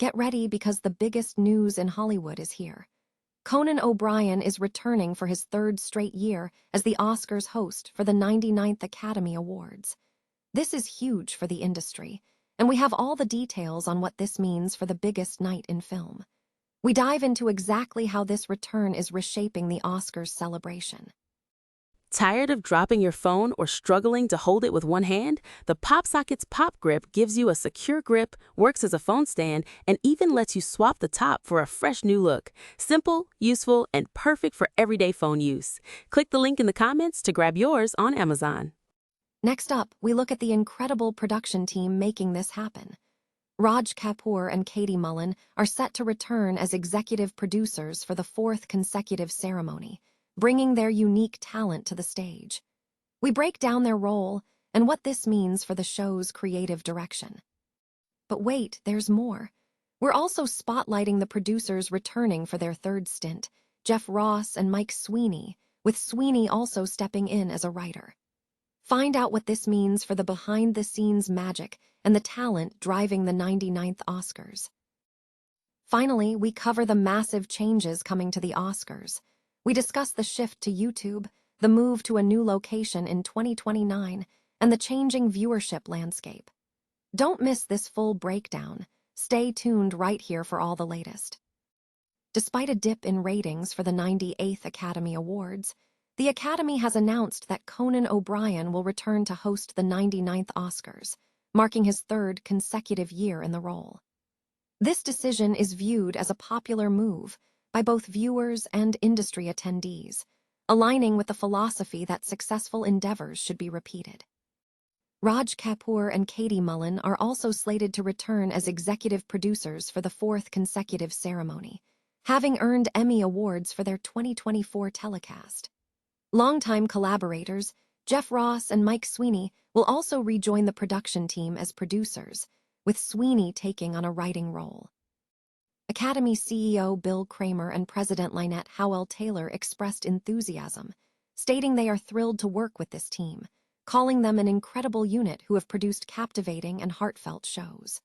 Get ready because the biggest news in Hollywood is here. Conan O'Brien is returning for his third straight year as the Oscars host for the 99th Academy Awards. This is huge for the industry, and we have all the details on what this means for the biggest night in film. We dive into exactly how this return is reshaping the Oscars celebration. Tired of dropping your phone or struggling to hold it with one hand? The PopSocket's Pop Grip gives you a secure grip, works as a phone stand, and even lets you swap the top for a fresh new look. Simple, useful, and perfect for everyday phone use. Click the link in the comments to grab yours on Amazon. Next up, we look at the incredible production team making this happen. Raj Kapoor and Katy Mullan are set to return as executive producers for the fourth consecutive ceremony, bringing their unique talent to the stage. We break down their role and what this means for the show's creative direction. But wait, there's more. We're also spotlighting the producers returning for their third stint, Jeff Ross and Mike Sweeney, with Sweeney also stepping in as a writer. Find out what this means for the behind-the-scenes magic and the talent driving the 99th Oscars. Finally, we cover the massive changes coming to the Oscars. We discuss the shift to YouTube, the move to a new location in 2029, and the changing viewership landscape. Don't miss this full breakdown. Stay tuned right here for all the latest. Despite a dip in ratings for the 98th Academy Awards, the Academy has announced that Conan O'Brien will return to host the 99th Oscars, marking his third consecutive year in the role. This decision is viewed as a popular move by both viewers and industry attendees, aligning with the philosophy that successful endeavors should be repeated. Raj Kapoor and Katy Mullan are also slated to return as executive producers for the fourth consecutive ceremony, having earned Emmy Awards for their 2024 telecast. Longtime collaborators, Jeff Ross and Mike Sweeney, will also rejoin the production team as producers, with Sweeney taking on a writing role. Academy CEO Bill Kramer and President Lynette Howell-Taylor expressed enthusiasm, stating they are thrilled to work with this team, calling them an incredible unit who have produced captivating and heartfelt shows.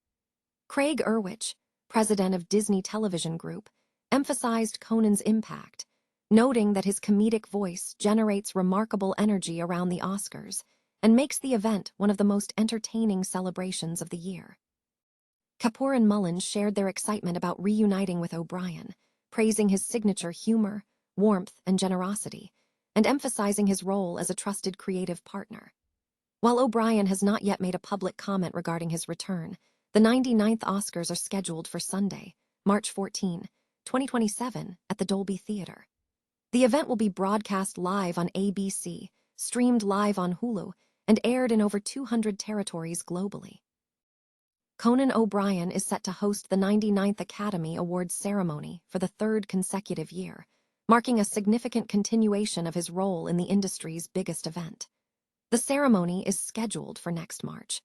Craig Erwich, president of Disney Television Group, emphasized Conan's impact, noting that his comedic voice generates remarkable energy around the Oscars and makes the event one of the most entertaining celebrations of the year. Kapoor and Mullan shared their excitement about reuniting with O'Brien, praising his signature humor, warmth, and generosity, and emphasizing his role as a trusted creative partner. While O'Brien has not yet made a public comment regarding his return, the 99th Oscars are scheduled for Sunday, March 14, 2027, at the Dolby Theater. The event will be broadcast live on ABC, streamed live on Hulu, and aired in over 200 territories globally. Conan O'Brien is set to host the 99th Academy Awards ceremony for the third consecutive year, marking a significant continuation of his role in the industry's biggest event. The ceremony is scheduled for next March.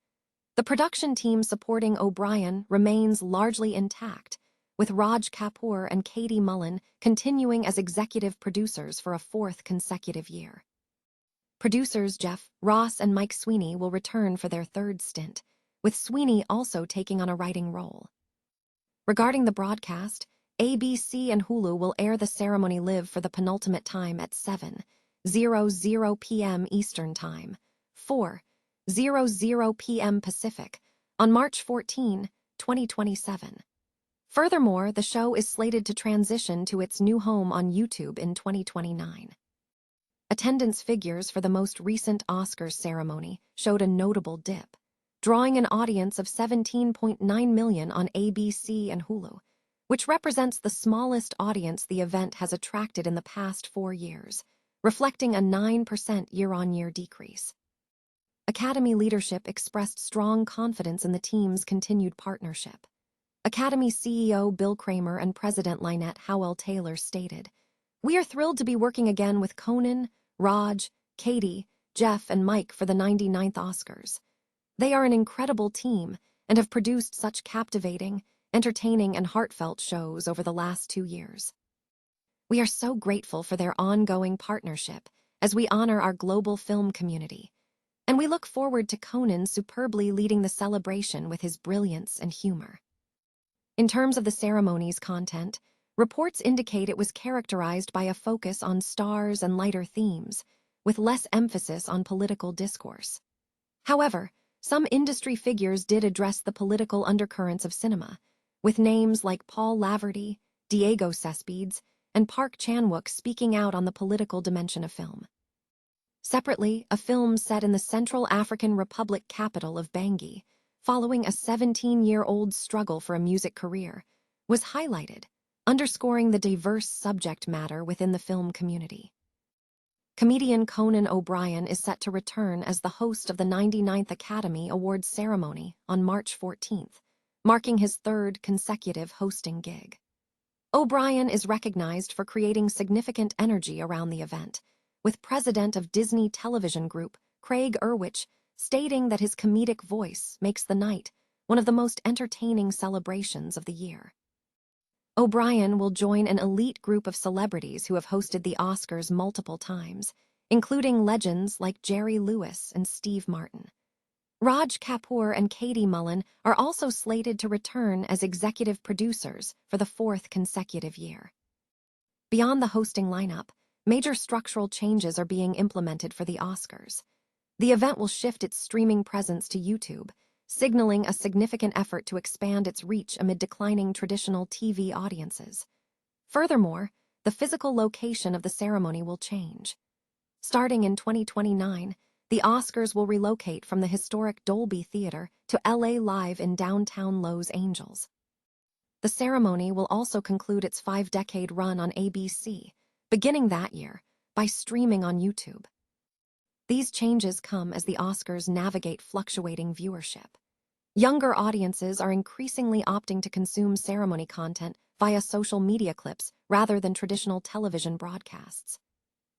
The production team supporting O'Brien remains largely intact, with Raj Kapoor and Katy Mullan continuing as executive producers for a fourth consecutive year. Producers Jeff Ross and Mike Sweeney will return for their third stint, with Sweeney also taking on a writing role. Regarding the broadcast, ABC and Hulu will air the ceremony live for the penultimate time at 7:00 p.m. Eastern Time, 4:00 p.m. Pacific, on March 14, 2027. Furthermore, the show is slated to transition to its new home on YouTube in 2029. Attendance figures for the most recent Oscars ceremony showed a notable dip, drawing an audience of 17.9 million on ABC and Hulu, which represents the smallest audience the event has attracted in the past 4 years, reflecting a 9% year-on-year decrease. Academy leadership expressed strong confidence in the team's continued partnership. Academy CEO Bill Kramer and President Lynette Howell-Taylor stated, "We are thrilled to be working again with Conan, Raj, Katy, Jeff, and Mike for the 99th Oscars. They are an incredible team and have produced such captivating, entertaining, and heartfelt shows over the last 2 years. We are so grateful for their ongoing partnership as we honor our global film community, and we look forward to Conan superbly leading the celebration with his brilliance and humor." In terms of the ceremony's content, reports indicate it was characterized by a focus on stars and lighter themes, with less emphasis on political discourse. However, some industry figures did address the political undercurrents of cinema, with names like Paul Laverty, Diego Cespedes, and Park Chan-wook speaking out on the political dimension of film. Separately, a film set in the Central African Republic capital of Bangui, following a 17-year-old struggle for a music career, was highlighted, underscoring the diverse subject matter within the film community. Comedian Conan O'Brien is set to return as the host of the 99th Academy Awards ceremony on March 14th, marking his third consecutive hosting gig. O'Brien is recognized for creating significant energy around the event, with president of Disney Television Group, Craig Erwich, stating that his comedic voice makes the night one of the most entertaining celebrations of the year. O'Brien will join an elite group of celebrities who have hosted the Oscars multiple times, including legends like Jerry Lewis and Steve Martin. Raj Kapoor and Katy Mullan are also slated to return as executive producers for the fourth consecutive year. Beyond the hosting lineup, major structural changes are being implemented for the Oscars. The event will shift its streaming presence to YouTube, signaling a significant effort to expand its reach amid declining traditional TV audiences. Furthermore, the physical location of the ceremony will change. Starting in 2029, the Oscars will relocate from the historic Dolby Theater to LA Live in downtown Los Angeles. The ceremony will also conclude its 5-decade run on ABC, beginning that year, by streaming on YouTube. These changes come as the Oscars navigate fluctuating viewership. Younger audiences are increasingly opting to consume ceremony content via social media clips rather than traditional television broadcasts.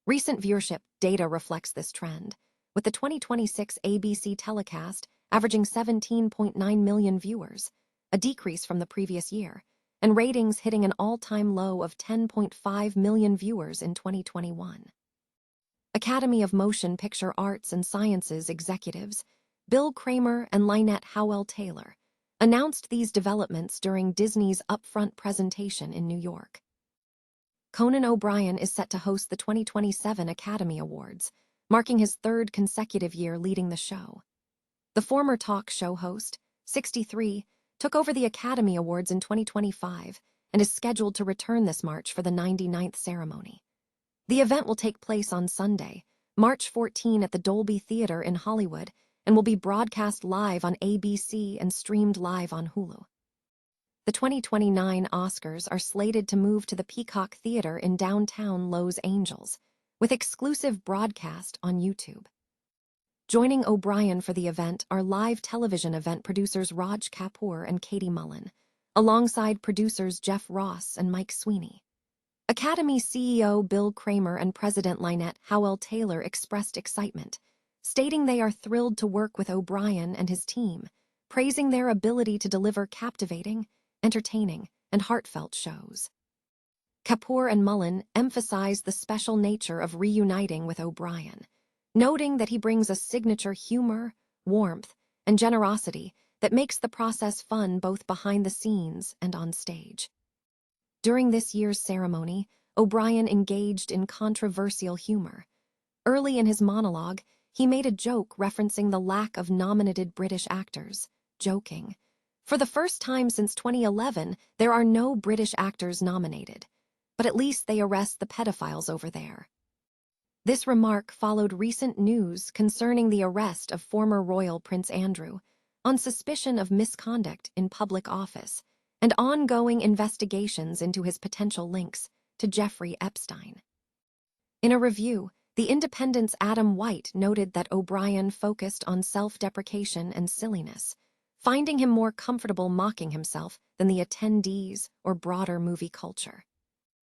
Recent viewership data reflects this trend, with the 2026 ABC telecast averaging 17.9 million viewers, a decrease from the previous year, and ratings hitting an all-time low of 10.5 million viewers in 2021. Academy of Motion Picture Arts and Sciences executives Bill Kramer and Lynette Howell-Taylor announced these developments during Disney's upfront presentation in New York. Conan O'Brien is set to host the 2027 Academy Awards, marking his third consecutive year leading the show. The former talk show host, 63, took over the Academy Awards in 2025 and is scheduled to return this March for the 99th ceremony. The event will take place on Sunday, March 14 at the Dolby Theater in Hollywood, and will be broadcast live on ABC and streamed live on Hulu. The 2029 Oscars are slated to move to the Peacock Theater in downtown Los Angeles, with exclusive broadcast on YouTube. Joining O'Brien for the event are live television event producers Raj Kapoor and Katy Mullan, alongside producers Jeff Ross and Mike Sweeney. Academy CEO Bill Kramer and President Lynette Howell-Taylor expressed excitement, stating they are thrilled to work with O'Brien and his team, praising their ability to deliver captivating, entertaining, and heartfelt shows. Kapoor and Mullan emphasized the special nature of reuniting with O'Brien, noting that he brings a signature humor, warmth, and generosity that makes the process fun both behind the scenes and on stage. During this year's ceremony, O'Brien engaged in controversial humor. Early in his monologue, he made a joke referencing the lack of nominated British actors, joking, "For the first time since 2011, there are no British actors nominated, but at least they arrest the pedophiles over there." This remark followed recent news concerning the arrest of former royal Prince Andrew on suspicion of misconduct in public office and ongoing investigations into his potential links to Jeffrey Epstein. In a review, The Independent's Adam White noted that O'Brien focused on self-deprecation and silliness, finding him more comfortable mocking himself than the attendees or broader movie culture.